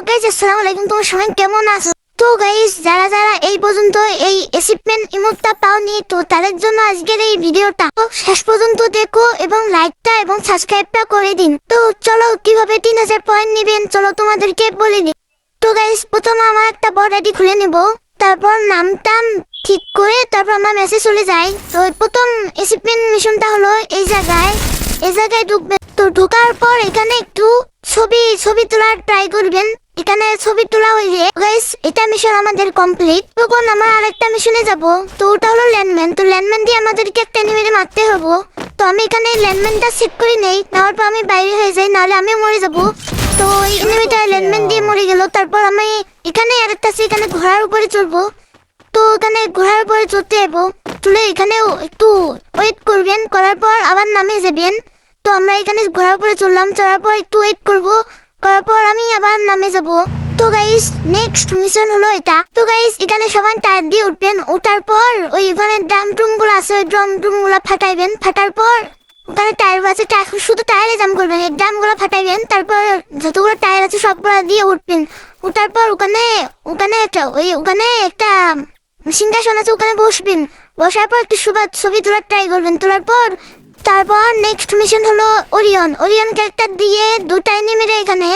Guys আসসালামু আলাইকুম, তোমার সবাই কেমন আছো? তো গাইস যারা যারা এই পর্যন্ত এই অ্যাচিভমেন্ট ইমোটটা পাওনি, তো তাদের জন্য আজকের এই ভিডিওটা তো শেষ পর্যন্ত দেখো এবং লাইকটা এবং সাবস্ক্রাইবটা করে দিন। তো চলো কিভাবে 3000 পয়েন্ট নেবেন চলো তোমাদেরকে বলে দিই। তো গাইস প্রথমে আমার একটা বড় আইডি খুলে নেব, তারপর নামটা ঠিক করে তারপর আমার মেসেজ চলে যায়। তো প্রথম অ্যাচিভমেন্ট মিশনটা হলো এই জায়গায় ঢুকবেন। তো ঢোকার পর এখানে একটু ছবি তোলার ট্রাই করবেন। এখানে ছবি তোলা হইলে গাইস এটা মিশন আমাদের কমপ্লিট। তখন আমরা আরেকটা মিশনে যাব, তো ওটা হলো ল্যান্ডম্যান। তো ল্যান্ডম্যান দিয়ে আমাদেরকে একটা এনিমিকে মারতে হবে। তো আমি এখানে ল্যান্ডম্যানটা সেট করে নেই, নেওয়ার পর আমি বাইরে হয়ে যাই, নাহলে আমি মরে যাব। তো এই এনিমিটা ল্যান্ডম্যান দিয়ে মরে গেল। তারপর আমি এখানে আরেকটা আছে, এখানে ঘোড়ার উপরে চলবো। তো এখানে ঘোড়ার উপরে চলতে যাবো, চলে এখানেও একটু ওয়েট করবেন, করার পর আবার নামে যাবেন। তো আমরা এখানে ঘোড়ার উপরে চললাম, চলার পর একটু ওয়েট করবো, করার পর আমি আবার নামে যাব। তো গাইস নেক্সট মিশন হলো এটা। তো গাইস এখানে সবাই টায়ার দিয়ে উঠবেন, ওঠার পর ওই ওখানে ড্রাম ট্রুম গুলো আছে, ওই ড্রাম ট্রুম গুলো ফাটাইবেন। ফাটার পর ওখানে টায়ার আছে, শুধু টায়ারে জাম করবেন, এই ড্রাম গুলো ফাটাইবেন। তারপর যতগুলো টায়ার আছে সবগুলো দিয়ে উঠবেন। উঠার পর ওখানে একটা সিংহাসন আছে, ওখানে বসবেন। বসার পর একটু ছবি তোলার ট্রাই করবেন। তারপর নেক্সট মিশন হলো ওরিয়ন ক্যারেক্টার দিয়ে দুটা এনিমিরে এখানে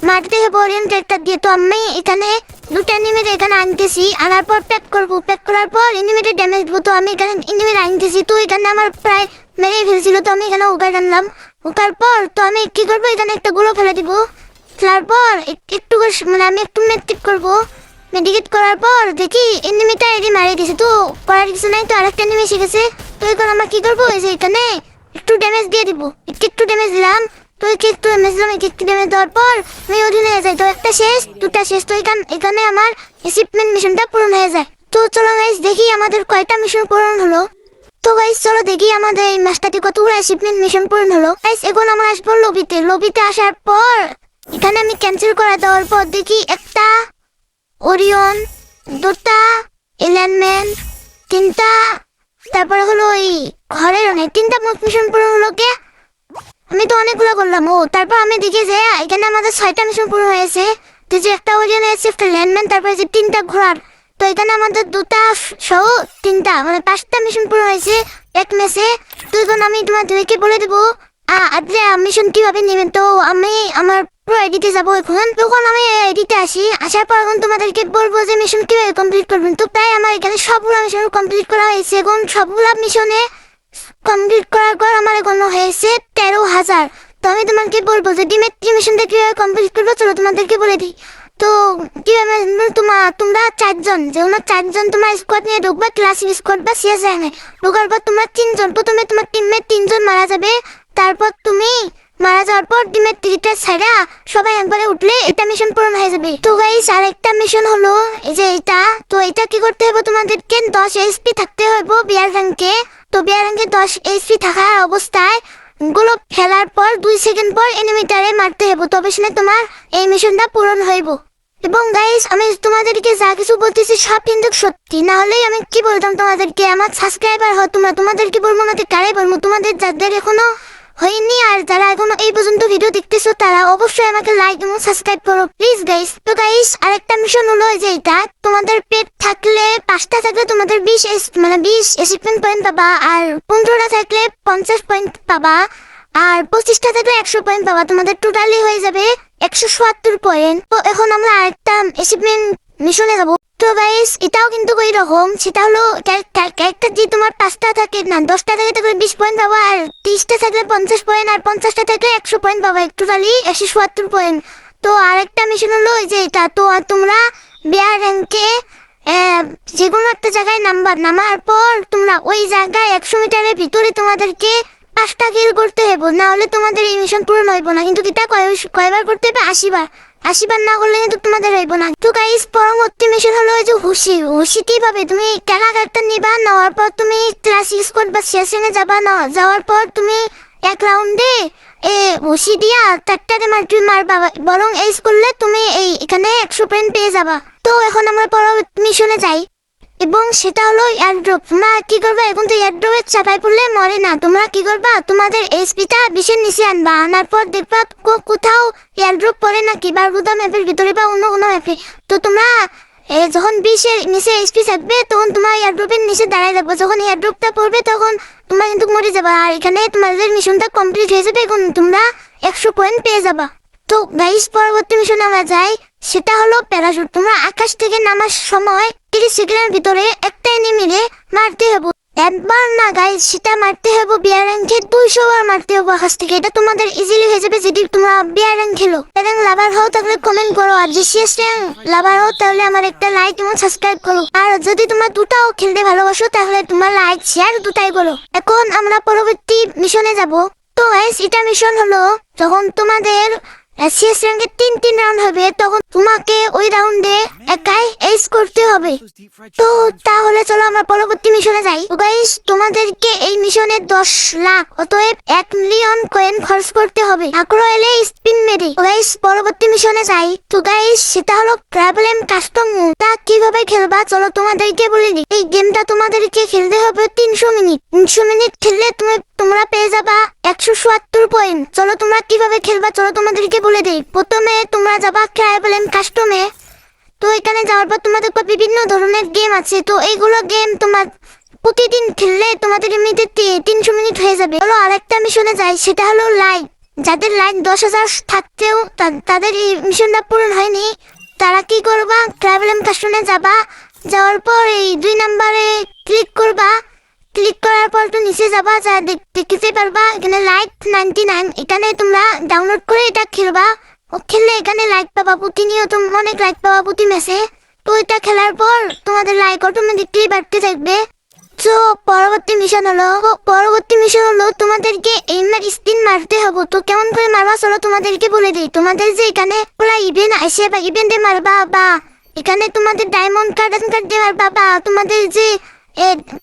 মারতে হবে ওরিয়ন ক্যারেক্টার দিয়ে। তো আমি এখানে দুটা এনিমিরে এখানে আনতেছি, আনার পর প্যাক করবো। প্যাক করার পর এনিমিরে ড্যামেজ দেবো। তো আমি এখানে এনিমিরে আনতেছি, তো এখানে আমার প্রায় মেরে ফেলছিল। তো আমি এখানে উগার আনলাম। উগার পর তো আমি কি করবো, এখানে একটা গুলো ফেলে দিব। ফেলার পর একটু আমি একটু মেট্রিক করবো। মেডিকেট করার পর দেখি এনিমিটা এডি মারিয়ে দিয়েছে। তো করার কিছু নাই, তো আরেকটা এনিমি এসে গেছে। তো এখন আমরা কি করবো, এই যে এখানে একটু ড্যামেজ দিয়ে দিব। একটু ড্যামেজ দিলাম। তো একটু ড্যামেজ দিলাম, একটু ড্যামেজ দেওয়ার পর আমি অধীনে হয়ে যাই। তো একটা শেষ, দুটা শেষ। তো এখানে আমার অ্যাচিভমেন্ট মিশনটা পূরণ হয়ে যায়। তো চলো গাইস দেখি আমাদের কয়টা মিশন পূরণ হলো। তো গাইস চলো দেখি আমাদের এই ম্যাচটাতে কতগুলো অ্যাচিভমেন্ট মিশন পূরণ হলো। গাইস এখন আমরা আসবো লবিতে আসার পর এখানে আমি ক্যান্সেল করে দেওয়ার পর দেখি একটা ওরিয়ন, দুটা ল্যান্ডম্যান, তিনটা, তারপরে হলো ওই ঘরের অনেক তিনটা মিশন পূরণ হলো। কে আমি তো অনেকগুলো করলাম। তারপর আমি দেখি যে এখানে আমাদের 6টা মিশন পূরণ হয়েছে। তো যে একটা ওরিয়ন আছে, একটা ল্যান্ডম্যান, তারপরে যে 3টা ঘোড়ার। তো এখানে আমাদের 2টা সহ 3টা মানে 5টা মিশন পূরণ হয়েছে এক ম্যাচে। তো এখন আমি তোমাদেরকে বলে দেবো মিশন কিভাবে নেবেন। তো আমি আমার পুরো এডিটে যাবো এখন। তখন আমি এডিটে আসার পর এখন তোমাদেরকে বলবো যে মিশন কিভাবে কমপ্লিট করবেন। তো প্রায় আমার এখানে সবগুলো মিশন কমপ্লিট করা হয়েছে। এখন সবগুলো মিশনে কমপ্লিট করার পর আমার এখন হয়েছে 13,000। তো আমি তোমাকে বলবো যে ডিমের মিশনটা কিভাবে কমপ্লিট করবো, চলো তোমাদেরকে বলে দিই। তো কিভাবে তোমরা 4 জন, যেগুলো 4 জন তোমরা স্কোয়াড নিয়ে ঢুকবা, ক্লাসিক স্কোয়াড বা সিএসআই ঢোকার পর তোমরা 3 জন, প্রথমে তোমার টিমমেট 3 জন মারা যাবে। তারপর তুমি মারা যাওয়ার পর টিমের টিকিটটা ছাড়া সবাই একবারে উঠলে এটা মিশন পূরণ হয়ে যাবে। তো গাইস আরেকটা মিশন হলো এই যে এটা। তো এটা কি করতে হবে, তোমাদেরকে 10 এইচপি থাকতে হবে বিয়ার র্যাঙ্কে। তো বিয়ার র্যাঙ্কে 10 এইচপি থাকা অবস্থায় গুলো ফেলার পর 2 সেকেন্ড পর এনিমিটারে মারতে হবে, তবে শুনে তোমার এই মিশনটা পূরণ হইব। এবং গাইস আমি তোমাদেরকে যা কিছু বলতেছি সব কিন্তু সত্যি, না হলে আমি কি বলতাম তোমাদেরকে। আমার সাবস্ক্রাইবার হয় তোমাদেরকে বলবো না, কারে বলবো, তোমাদের যাদের এখনো হয়নি আর যারা এখনো এই পর্যন্ত ভিডিও দেখতেছো তারা অবশ্যই আমাকে লাইক এবং সাবস্ক্রাইব করো প্লিজ গাইস। তো গাইস আরেকটা মিশন হলো যে এটা, তোমাদের পেট থাকলে 5টা থাকলে তোমাদের 20 অ্যাচিভমেন্ট পয়েন্ট পাবা, আর 15টা থাকলে 50 পয়েন্ট পাবা, আর 25টা থাকলে 100 পয়েন্ট পাবা। তোমাদের টোটালি হয়ে যাবে 170 পয়েন্ট। তো এখন আমরা আরেকটা অ্যাচিভমেন্ট মিশনে যাবো। তো গাইস এটাও কিন্তু ওই রকম, সেটা হলো ক্যারেক্টার যে তোমার 5টা থাকে না 10টা থাকে তাহলে 20 পয়েন্ট পাবা, আর 30টা থাকলে 50 পয়েন্ট, আর 50টা থাকলে 100 পয়েন্ট পাবা, টোটালি 170 পয়েন্ট। তো আরেকটা মিশন হলো ওই যে এটা। তো তোমরা বিয়ার র্যাঙ্কে যে কোনো একটা জায়গায় নামার পর তোমরা ওই জায়গায় 100 মিটারের ভিতরে তোমাদেরকে 5টা কিল করতে হবে, না হলে তোমাদের এই মিশন পূরণ হইব না। কিন্তু এটা কয়বার করতে হবে, 80 বার না করলে কিন্তু তোমাদের হইব না। তো গাইস পরবর্তী মিশন হলো ওই যে হুশি কিভাবে তুমি ক্যারেক্টার নিবা, নেওয়ার পর তুমি ক্লাসিক স্কোয়াড বা সিএসএন যাবা, যাওয়ার পর তুমি এক রাউন্ডে হুশি দিয়া 4টাতে মারবা, বরং এইস করলে তুমি এখানে 100 পয়েন্ট পেয়ে যাবা। তো এখন আমরা পরবর্তী মিশনে যাই। এবং সেটা হলো এয়ারড্রপ। তোমরা কি করবা, এখন তো এয়ারড্রপে চাপাই পড়লে মরে না, তোমরা কি করবা, তোমাদের এসপিটা 20-এর নিচে আনবা, আনার পর দেখবা কোথাও এয়ারড্রপ পড়ে নাকি বারবুদা ম্যাপের ভিতরে বা অন্য কোনো ম্যাপে। তো তোমরা যখন 20-এর নিচে এসপি থাকবে তখন তোমার এয়ারড্রপের নিচে দাঁড়ায় যাবো, যখন এয়ারড্রপটা পড়বে তখন তোমরা কিন্তু মরে যাবা। আর এখানে তোমাদের মিশনটা কমপ্লিট হয়ে যাবে, এখন তোমরা 100 পয়েন্ট পেয়ে যাবা। তো গাইস, পরবর্তী মিশনে আমরা যাই, সেটা হলো প্যারাশুট। তোমরা আকাশ থেকে নামার সময় 30 সেকেন্ডের ভিতরে একটা এনিমিরে মারতে হবে, একবার না গাইস, সেটা মারতে হবে বিয়ার র্যাঙ্কে 200 বার মারতে হবে আকাশ থেকে। এটা তোমাদের ইজিলি হয়ে যাবে যদি তোমরা বিয়ার র্যাঙ্ক খেলো। র্যাঙ্ক লাভার হও তাহলে কমেন্ট করো, আর যে সিএস র্যাঙ্ক লাভার হও তাহলে আমার একটা লাইক এবং সাবস্ক্রাইব করো। আর যদি তোমরা দুটাও খেলতে ভালোবাসো তাহলে তোমার লাইক শেয়ার দুটাই করো। এখন আমরা পরবর্তী মিশনে যাব। তো গাইস, এটা মিশন হলো যখন তোমাদের সিএস র্যাঙ্কের 3 রাউন্ড হবে তখন তোমাকে ওই রাউন্ডে একাই এইস করতে হবে। তো তাহলে চলো আমরা পরবর্তী মিশনে যাই। তো গাইস, তোমাদেরকে এই মিশনে 10 লাখ অতএব 1 মিলিয়ন কয়েন খরচ করতে হবে, আগ্রহ এলে স্পিন মেরে। গাইস, পরবর্তী মিশনে যাই। তো গাইস, সেটা হলো প্রবলেম কাস্টম। তা কিভাবে খেলবা চলো তোমাদেরকে বলে দিই। এই গেমটা তোমাদেরকে খেলতে হবে 300 মিনিট। 300 মিনিট খেললে তোমরা পেয়ে যাবা 170 পয়েন্ট। চলো তোমরা কিভাবে খেলবা চলো তোমাদেরকে বলে দিই। প্রথমে তোমরা যাবা প্রবলেম কাস্টমে। তো এখানে যাওয়ার পর তোমাদের বিভিন্ন ধরনের গেম আছে, তো এইগুলো গেম তোমার প্রতিদিন খেললে তোমাদের এমনিতে 300 মিনিট হয়ে যাবে। চলো আরেকটা মিশনে যাই, সেটা হলো লাইক। যাদের লাইক 10,000 থাকতেও তাদের এই মিশনটা পূরণ হয়নি, তারা কি করবা, প্রবলেম কাস্টমে যাবা, যাওয়ার পর এই 2 নম্বরে ক্লিক করবা। ক্লিক করার পর তো নিচে যাবা, যা দেখতে পারবা এখানে লাইক 99। এখানে তোমরা ডাউনলোড করে এটা খেলবা। খেললে এখানে লাইক পাবা, প্রতিনিয়ত অনেক লাইক পাবা প্রতি ম্যাচে। তো এটা খেলার পর তোমাদের লাইক অটোমেটিকলি বাড়তে থাকবে। তো পরবর্তী মিশন হলো তোমাদেরকে এইমার স্পিন মারতে হবে। তো কেমন করে মারবা চলো তোমাদেরকে বলে দিই। তোমাদের যে এখানে পুরা ইভেন্ট আসে বা ইভেন্টে মারবা, বা এখানে তোমাদের ডায়মন্ড কার্ড দিয়ে মারবা, বা তোমাদের যে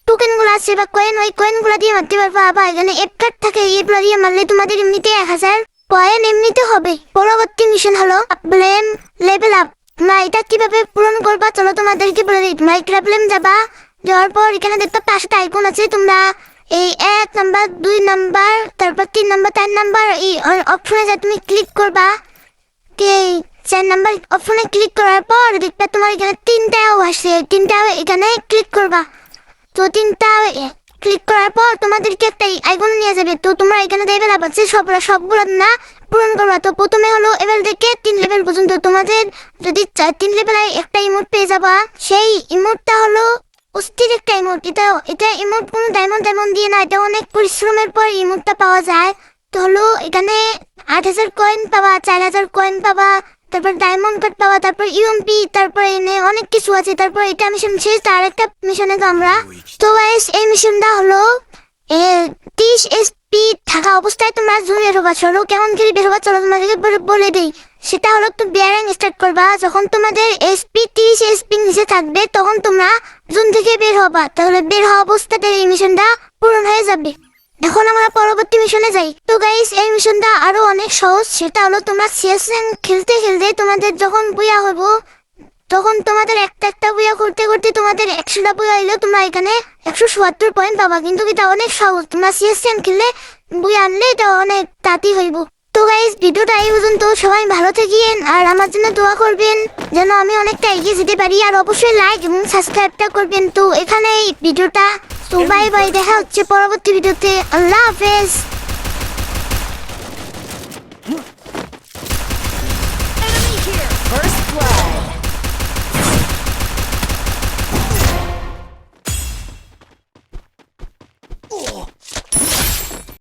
টোকেন গুলো আছে বা কয়েন, ওই কয়েন গুলা দিয়ে মারতে পারবা, বা এখানে এফ কার্ড থাকে, এগুলো দিয়ে মারলে তোমাদের এমনিতে 1000 পয়েন্ট এমনিতে হবে। পরবর্তী মিশন হলো প্রবলেম লেভেল আপ। তোমরা এটা কিভাবে পূরণ করবা চলো তোমাদেরকে বলে দিই। তোমরা প্রবলেম যাবা, যাওয়ার পর এখানে দেখতে 5টা আইকন আছে, তোমরা এই 1 নাম্বার 2 নাম্বার তারপর 3 নাম্বার 4 নাম্বার এই অপশনে যা তুমি ক্লিক করবা। 4 নাম্বার অপশনে ক্লিক করার পর দেখবে তোমার এখানে 3টাও আসছে, 3টাও এখানে ক্লিক করবা। তো 3টা ক্লিক করার পর তোমাদেরকে একটা আইকন নিয়ে যাবে। তো তোমরা এখানে লেভেল আপ আছে, সবগুলো না পূরণ করবা। তো প্রথমে হলো লেভেল থেকে 3 লেভেল পর্যন্ত তোমাদের যদি 3 লেভেলে একটা ইমোট পেয়ে যাবা। সেই ইমোটটা হলো অস্থির একটা ইমোট। এটা ইমোট কোনো ডায়মন্ড দিয়ে না, এটা অনেক পরিশ্রমের পর ইমোটটা পাওয়া যায়। তো হলো এখানে 8000 কয়েন পাবা, 4000 কয়েন পাবা, তারপর ডায়মন্ড কার্ড পাওয়া, তারপর ইউএমপি, তারপর এনে অনেক কিছু আছে। তারপর এটা মিশন শেষ, তার একটা মিশনে তো আমরা। তো গাইস, এই মিশনটা হলো 30 এসপি থাকা অবস্থায় তোমরা জুন বের হবা। চলো কেমন করে বের হবা চলো তোমাদেরকে বলে দিই। সেটা হলো তুমি বিয়ার র্যাঙ্ক স্টার্ট করবা, যখন তোমাদের এসপি 30 এসপি নিচে থাকবে তখন তোমরা জুন থেকে বের হবা। তাহলে বের হওয়া অবস্থাতে এই মিশনটা পূরণ হয়ে যাবে। এখন আমরা পরবর্তী মিশনে যাই। তো গাইস, এই মিশনটা আরো অনেক সহজ। সেটা হলো তোমরা সিএস র্যাঙ্ক খেলতে তোমাদের যখন বুয়া হবো তখন তোমাদের একটা বুয়া করতে তোমাদের 100টা বুয়া হইলেও তোমরা এখানে 170 পয়েন্ট পাবা। কিন্তু এটা অনেক সহজ, তোমরা সিএস র্যাঙ্ক খেললে বুয়া আনলে এটা অনেক তাড়াতাড়ি হইব। তো গাইস, ভিডিওটা এই পর্যন্ত। সবাই ভালো থাকিয়েন আর আমার জন্য দোয়া করবেন যেন আমি অনেকটা এগিয়ে যেতে পারি। আর অবশ্যই লাইক এবং সাবস্ক্রাইবটা করবেন। তো এখানে এই ভিডিওটা, তো বাই বাই, দেখা হচ্ছে পরবর্তী ভিডিওতে। আল্লাহ হাফেজ।